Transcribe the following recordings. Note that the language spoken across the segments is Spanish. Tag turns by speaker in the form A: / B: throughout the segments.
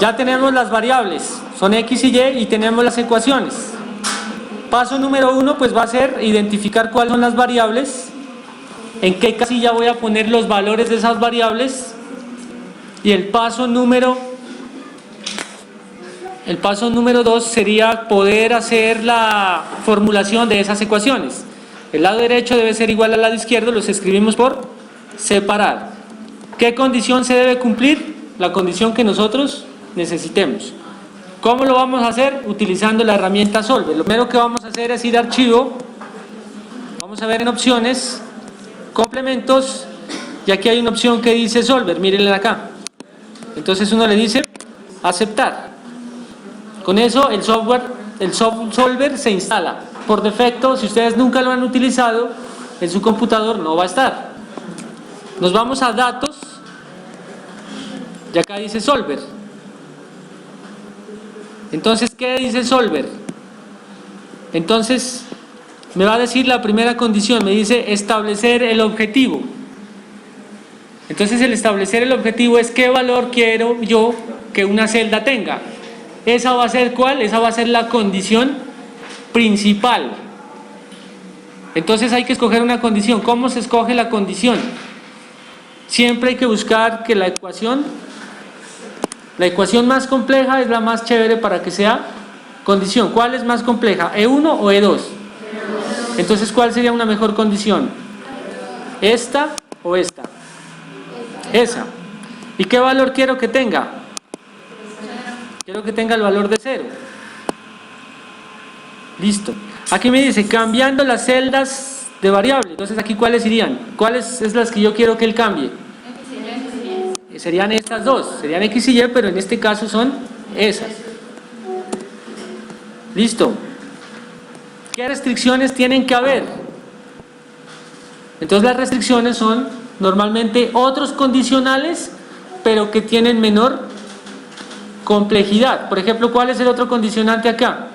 A: Ya tenemos las variables, son x y y tenemos las ecuaciones. Paso número 1 pues va a ser identificar cuáles son las variables, en qué casilla voy a poner los valores de esas variables, y el paso número 2 sería poder hacer la formulación de esas ecuaciones. El lado derecho debe ser igual al lado izquierdo, los escribimos por separado. ¿Qué condición se debe cumplir? La condición que nosotros necesitemos. ¿Cómo lo vamos a hacer? Utilizando la herramienta Solver. Lo primero que vamos a hacer es ir a archivo, vamos a ver en opciones, complementos, y aquí hay una opción que dice Solver, mírenla acá. Entonces uno le dice aceptar. Con eso el Solver se instala. Por defecto, si ustedes nunca lo han utilizado, en su computador no va a estar. Nos vamos a datos, y acá dice Solver. Entonces, ¿qué dice Solver? Entonces, me va a decir la primera condición, me dice establecer el objetivo. Entonces, el establecer el objetivo es qué valor quiero yo que una celda tenga. ¿Esa va a ser cuál? Esa va a ser la condición principal. Entonces, hay que escoger una condición. ¿Cómo se escoge la condición? Siempre hay que buscar que la ecuación más compleja es la más chévere para que sea condición. ¿Cuál es más compleja? ¿E1 o E2? Entonces, ¿cuál sería una mejor condición? ¿Esta o esta? Esa. ¿Y qué valor quiero que tenga? Quiero que tenga el valor de 0. Listo. Aquí me dice, cambiando las celdas de variable. Entonces, aquí, ¿cuáles irían? ¿Cuáles es las que yo quiero que él cambie? Serían estas dos, serían X y Y, pero en este caso son esas. Listo. ¿Qué restricciones tienen que haber? Entonces las restricciones son normalmente otros condicionales, pero que tienen menor complejidad. Por ejemplo, ¿cuál es el otro condicionante acá?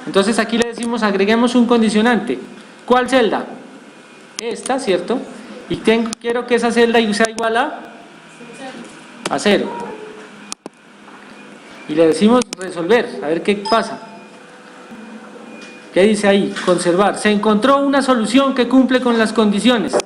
A: Entonces aquí le decimos, agreguemos un condicionante. ¿Cuál celda? Esta, ¿cierto? Y quiero que esa celda sea igual a 0. Y le decimos resolver, a ver qué pasa. ¿Qué dice ahí? Conservar. Se encontró una solución que cumple con las condiciones.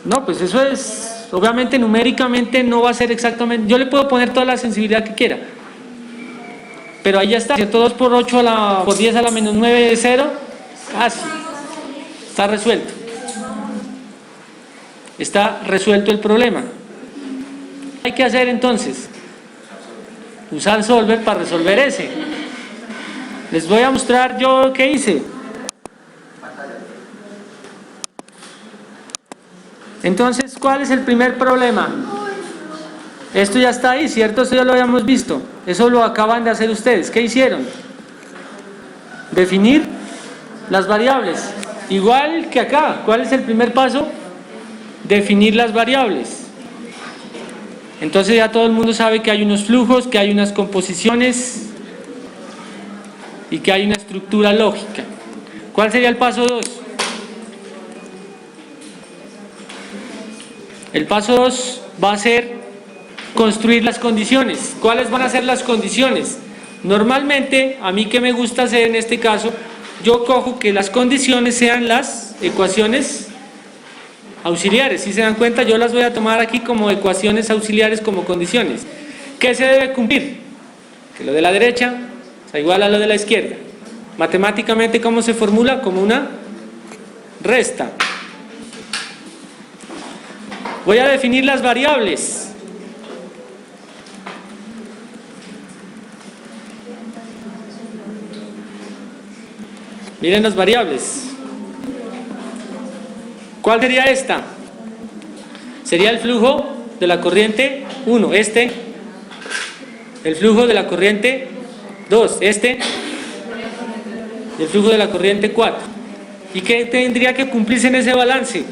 A: No, pues eso es, obviamente numéricamente no va a ser exactamente, yo le puedo poner toda la sensibilidad que quiera. Pero ahí ya está, ¿cierto? 2 por 8 por 10 a la menos 9 de 0, casi. Está resuelto. Está resuelto el problema. ¿Qué hay que hacer entonces? Usar Solver para resolver ese. Les voy a mostrar yo qué hice. Entonces, ¿cuál es el primer problema? Esto ya está ahí, ¿cierto? Esto ya lo habíamos visto. Eso lo acaban de hacer ustedes. ¿Qué hicieron? Definir las variables. Igual que acá. ¿Cuál es el primer paso? Definir las variables. Entonces ya todo el mundo sabe que hay unos flujos, que hay unas composiciones y que hay una estructura lógica. ¿Cuál sería el paso 2? El paso 2 va a ser construir las condiciones. ¿Cuáles van a ser las condiciones? Normalmente, a mí que me gusta hacer en este caso, yo cojo que las condiciones sean las ecuaciones auxiliares. Si se dan cuenta, yo las voy a tomar aquí como ecuaciones auxiliares, como condiciones. ¿Qué se debe cumplir? Que lo de la derecha sea igual a lo de la izquierda. Matemáticamente, ¿cómo se formula? Como una resta. Voy a definir las variables. Miren las variables. ¿Cuál sería esta? Sería el flujo de la corriente 1, este. El flujo de la corriente 2, este. Y el flujo de la corriente 4. ¿Y qué tendría que cumplirse en ese balance?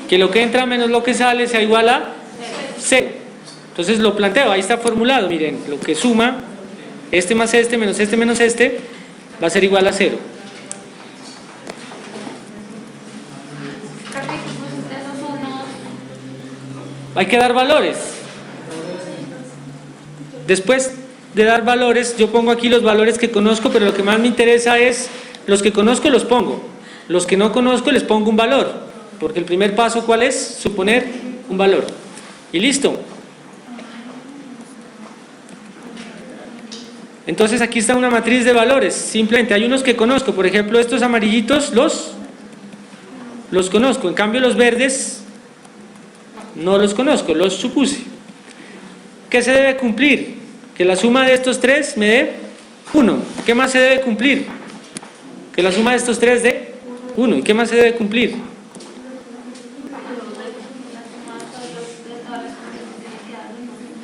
A: Que lo que entra menos lo que sale sea igual a 0. Entonces lo planteo, ahí está formulado. Miren, lo que suma este más este menos este menos este va a ser igual a 0. hay que dar valores. Después de dar valores, yo pongo aquí los valores que conozco, pero lo que más me interesa es los que conozco los pongo. Los que no conozco les pongo un valor, porque el primer paso, ¿cuál es? Suponer un valor. Y listo. Entonces aquí está una matriz de valores. Simplemente hay unos que conozco, por ejemplo estos amarillitos los conozco, en cambio los verdes no los conozco, los supuse. ¿Qué se debe cumplir? Que la suma de estos tres me dé 1. ¿Qué más se debe cumplir? Que la suma de estos tres dé 1. ¿Y qué más se debe cumplir?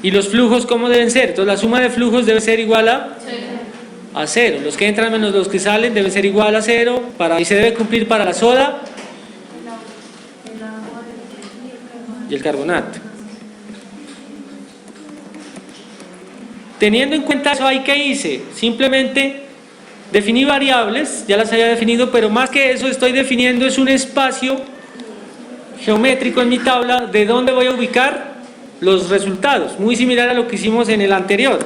A: ¿Y los flujos cómo deben ser? Entonces la suma de flujos debe ser igual a 0. Los que entran menos los que salen debe ser igual a 0. Y se debe cumplir para la soda y el carbonato. Teniendo en cuenta eso, ¿ahí qué hice? Simplemente definí variables, ya las había definido, pero más que eso estoy definiendo es un espacio geométrico en mi tabla de dónde voy a ubicar los resultados, muy similar a lo que hicimos en el anterior.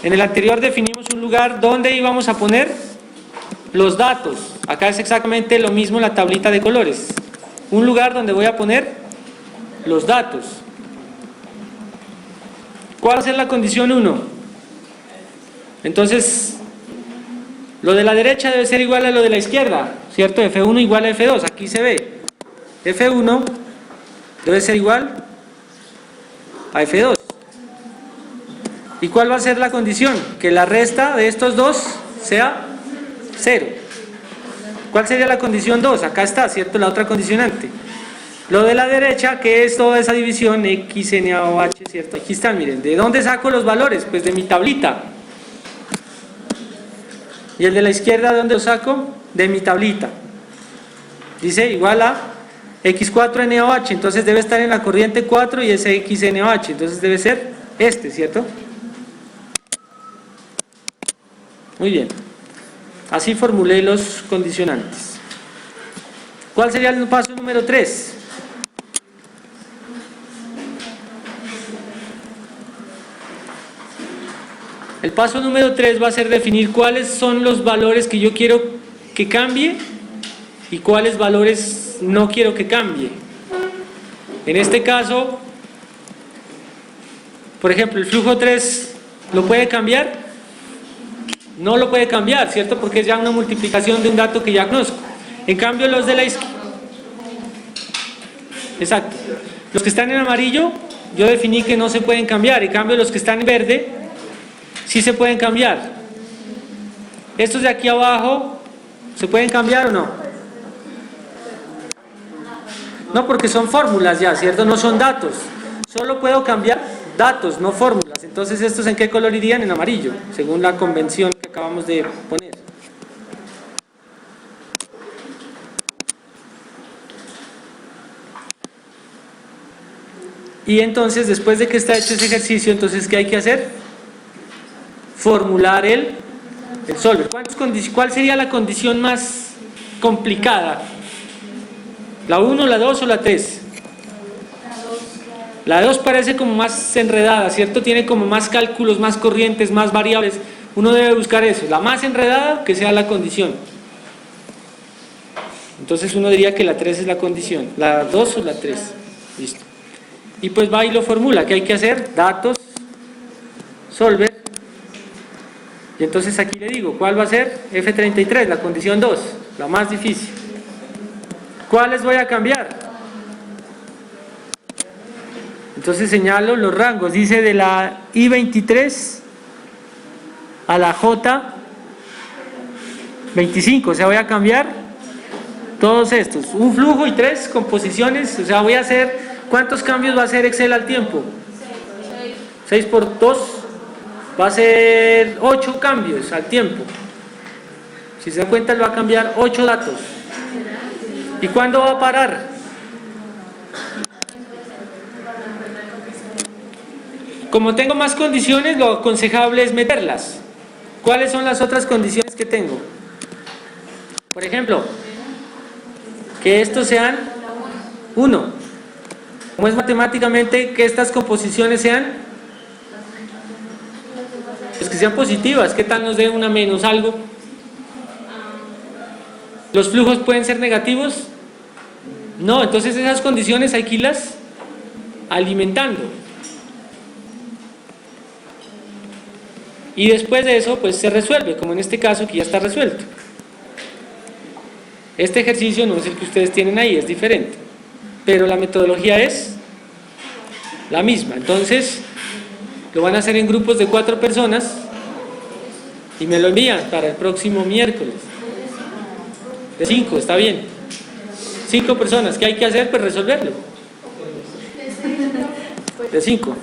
A: En el anterior definimos un lugar donde íbamos a poner los datos. Acá es exactamente lo mismo en la tablita de colores. Un lugar donde voy a poner los datos. ¿Cuál va a ser la condición 1? Entonces, lo de la derecha debe ser igual a lo de la izquierda, ¿cierto? F1 igual a F2, aquí se ve. F1 debe ser igual a F2. ¿Y cuál va a ser la condición? Que la resta de estos dos sea 0. ¿Cuál sería la condición 2? Acá está, ¿cierto? La otra condicionante. Lo de la derecha, que es toda esa división X, N, A o H, ¿cierto? Aquí están, miren. ¿De dónde saco los valores? Pues de mi tablita. ¿Y el de la izquierda de dónde lo saco? De mi tablita. Dice igual a X4NOH, entonces debe estar en la corriente 4 y ese XNOH, entonces debe ser este, ¿cierto? Muy bien. Así formulé los condicionantes. ¿Cuál sería el paso número 3? El paso número 3 va a ser definir cuáles son los valores que yo quiero que cambie y cuáles valores no quiero que cambie. En este caso, por ejemplo, el flujo 3 ¿lo puede cambiar? No lo puede cambiar, ¿cierto? Porque es ya una multiplicación de un dato que ya conozco. En cambio los de la izquierda, exacto, los que están en amarillo yo definí que no se pueden cambiar, en cambio los que están en verde sí se pueden cambiar. Estos de aquí abajo ¿se pueden cambiar o no? No, porque son fórmulas ya, ¿cierto? No son datos. Solo puedo cambiar datos, no fórmulas. Entonces, ¿estos en qué color irían? En amarillo, según la convención que acabamos de poner. Y entonces, después de que está hecho ese ejercicio, entonces, ¿qué hay que hacer? Formular el solver. ¿Cuál sería la condición más complicada? ¿La 1, la 2 o la 3? La 2 parece como más enredada, ¿cierto? Tiene como más cálculos, más corrientes, más variables. Uno debe buscar eso. La más enredada, que sea la condición. Entonces uno diría que la 3 es la condición. ¿La 2 o la 3? Listo. Y pues va y lo formula. ¿Qué hay que hacer? Datos, solver. Y entonces aquí le digo, ¿cuál va a ser? F33, la condición 2, la más difícil. ¿Cuáles voy a cambiar? Entonces señalo los rangos, dice de la I23 a la J25, o sea, voy a cambiar todos estos, un flujo y 3 composiciones, o sea, voy a hacer, ¿cuántos cambios va a hacer Excel al tiempo? 6 por 2, va a ser 8 cambios al tiempo. Si se dan cuenta, le va a cambiar 8 datos. ¿Y cuándo va a parar? Como tengo más condiciones, lo aconsejable es meterlas. ¿Cuáles son las otras condiciones que tengo? Por ejemplo, que estos sean 1. ¿Cómo es matemáticamente que estas composiciones sean? Pues que sean positivas. ¿Qué tal nos dé una menos algo? ¿Los flujos pueden ser negativos? No, entonces esas condiciones hay que irlas alimentando. Y después de eso, pues se resuelve, como en este caso que ya está resuelto. Este ejercicio no es el que ustedes tienen ahí, es diferente. Pero la metodología es la misma. Entonces, lo van a hacer en grupos de 4 personas y me lo envían para el próximo miércoles. De 5, está bien. 5 personas, ¿qué hay que hacer? Pues resolverlo. De 5.